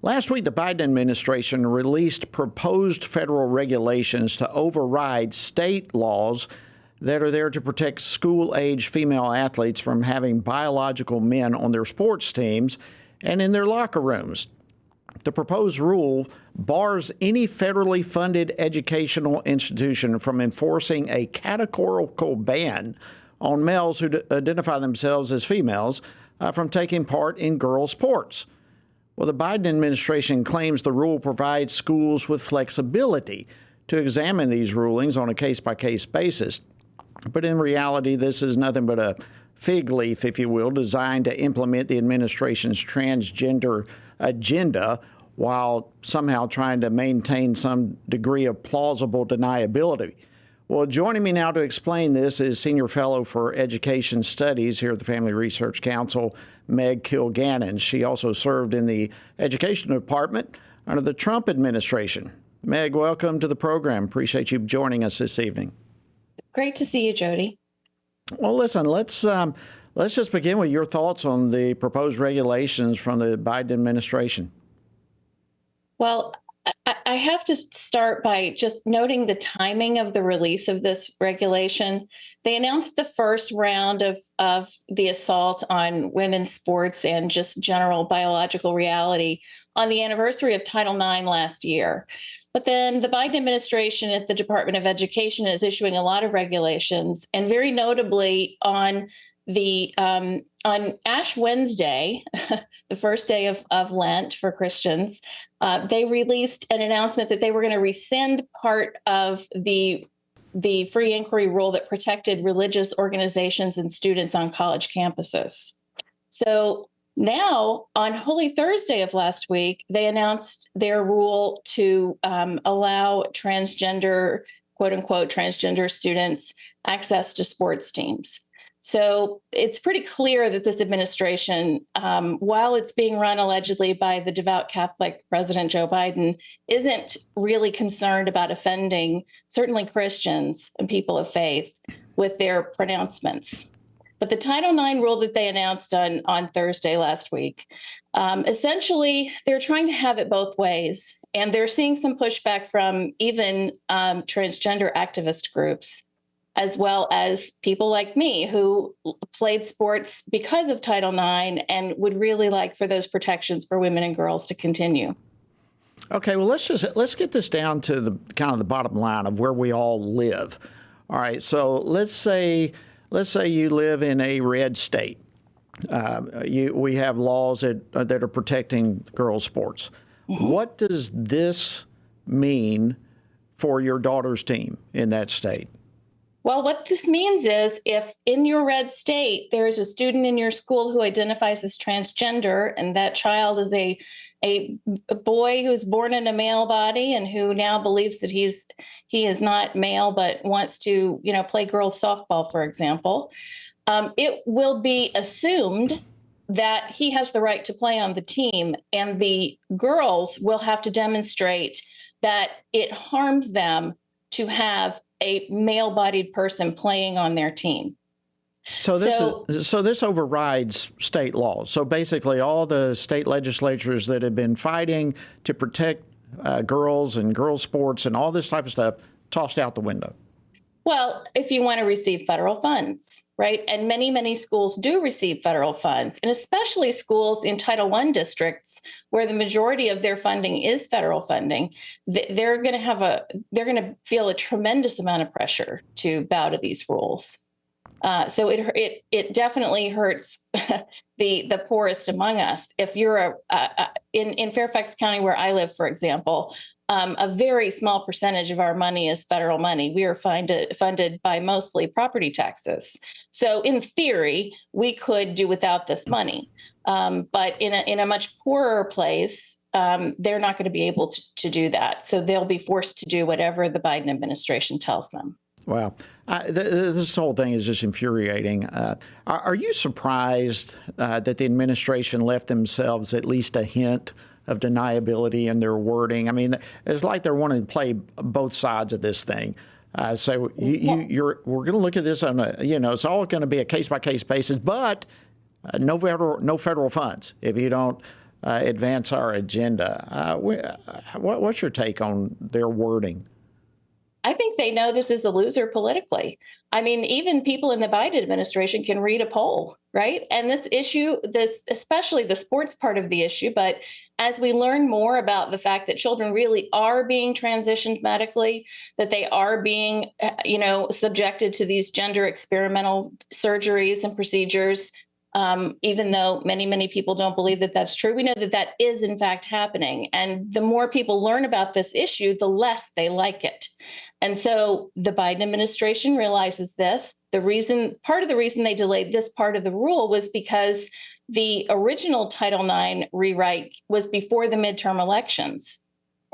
Last week, the Biden administration released proposed federal regulations to override state laws that are there to protect school-age female athletes from having biological men on their sports teams and in their locker rooms. The proposed rule bars any federally funded educational institution from enforcing a categorical ban on males who identify themselves as females from taking part in girls' sports. Well, the Biden administration claims the rule provides schools with flexibility to examine these rulings on a case-by-case basis. But in reality, this is nothing but a fig leaf, if you will, designed to implement the administration's transgender agenda while somehow trying to maintain some degree of plausible deniability. Well, joining me now to explain this is Senior Fellow for Education Studies here at the Family Research Council, Meg Kilgannon. She also served in the Education Department under the Trump administration. Meg, welcome to the program. Appreciate you joining us this evening. Great to see you, Jody. Well, listen, let's just begin with your thoughts on the proposed regulations from the Biden administration. Well, I have to start by just noting the timing of the release of this regulation. They announced the first round of the assault on women's sports and just general biological reality on the anniversary of Title IX last year. But then the Biden administration at the Department of Education is issuing a lot of regulations, and very notably on Ash Wednesday, the first day of Lent for Christians, they released an announcement that they were going to rescind part of the free inquiry rule that protected religious organizations and students on college campuses. So now, on Holy Thursday of last week, they announced their rule to allow transgender, quote unquote, transgender students access to sports teams. So it's pretty clear that this administration, while it's being run allegedly by the devout Catholic President Joe Biden, isn't really concerned about offending certainly Christians and people of faith with their pronouncements. But the Title IX rule that they announced on Thursday last week, essentially, they're trying to have it both ways. And they're seeing some pushback from even transgender activist groups, as well as people like me who played sports because of Title IX and would really like for those protections for women and girls to continue. Okay, well, let's get this down to the kind of the bottom line of where we all live. All right, so let's say you live in a red state. We have laws that are protecting girls' sports. Mm-hmm. What does this mean for your daughter's team in that state? Well, what this means is if in your red state, there's a student in your school who identifies as transgender, and that child is a boy who's born in a male body and who now believes that he is not male, but wants to, play girls softball, for example, it will be assumed that he has the right to play on the team, and the girls will have to demonstrate that it harms them to have a male-bodied person playing on their team. So this overrides state law. So basically, all the state legislatures that have been fighting to protect girls and girls' sports and all this type of stuff tossed out the window. Well, if you want to receive federal funds, right? And many, many schools do receive federal funds, and especially schools in Title I districts where the majority of their funding is federal funding, they're going to feel a tremendous amount of pressure to bow to these rules. So it definitely hurts the poorest among us. If you're in Fairfax County, where I live, for example, a very small percentage of our money is federal money. We are funded by mostly property taxes. So in theory, we could do without this money. But in a much poorer place, they're not going to be able to do that. So they'll be forced to do whatever the Biden administration tells them. Wow. This whole thing is just infuriating. Are you surprised that the administration left themselves at least a hint of deniability in their wording? I mean, it's like they're wanting to play both sides of this thing. So we're going to look at this on it's all going to be a case-by-case basis, but no federal funds if you don't advance our agenda. What's your take on their wording? I think they know this is a loser politically. I mean, even people in the Biden administration can read a poll, right? And this issue, especially the sports part of the issue, but as we learn more about the fact that children really are being transitioned medically, that they are being, subjected to these gender experimental surgeries and procedures, even though many people don't believe that that's true, we know that that is in fact happening. And the more people learn about this issue, the less they like it. And so the Biden administration realizes this. Part of the reason they delayed this part of the rule was because the original Title IX rewrite was before the midterm elections.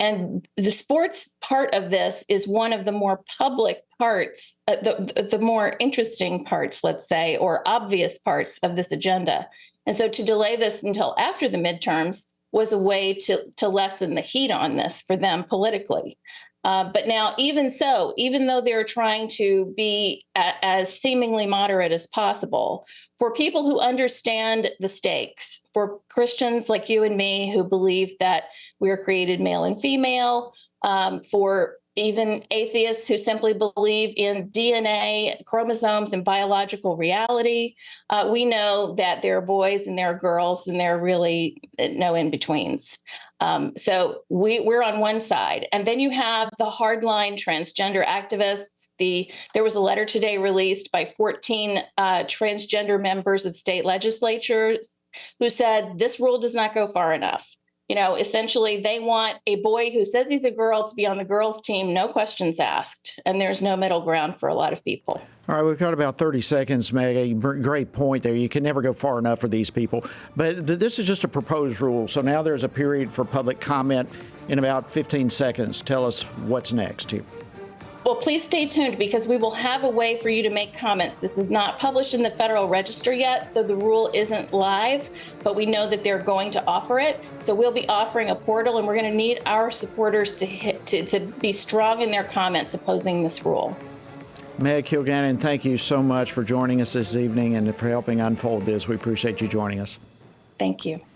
And the sports part of this is one of the more public parts, the more interesting parts, let's say, or obvious parts of this agenda. And so to delay this until after the midterms was a way to lessen the heat on this for them politically. But now, even though they're trying to be as seemingly moderate as possible, for people who understand the stakes, for Christians like you and me who believe that we are created male and female, for even atheists who simply believe in DNA, chromosomes, and biological reality, we know that there are boys and there are girls, and there are really no in-betweens. So we're on one side. And then you have the hardline transgender activists. There was a letter today released by 14 transgender members of state legislatures who said this rule does not go far enough. Essentially, they want a boy who says he's a girl to be on the girls' team, no questions asked. And there's no middle ground for a lot of people. All right, we've got about 30 seconds, Meg. A great point there. You can never go far enough for these people. But this is just a proposed rule. So now there's a period for public comment in about 15 seconds. Tell us what's next here. Well, please stay tuned because we will have a way for you to make comments. This is not published in the Federal Register yet, so the rule isn't live, but we know that they're going to offer it. So we'll be offering a portal, and we're going to need our supporters to be strong in their comments opposing this rule. Meg Kilgannon, thank you so much for joining us this evening and for helping unfold this. We appreciate you joining us. Thank you.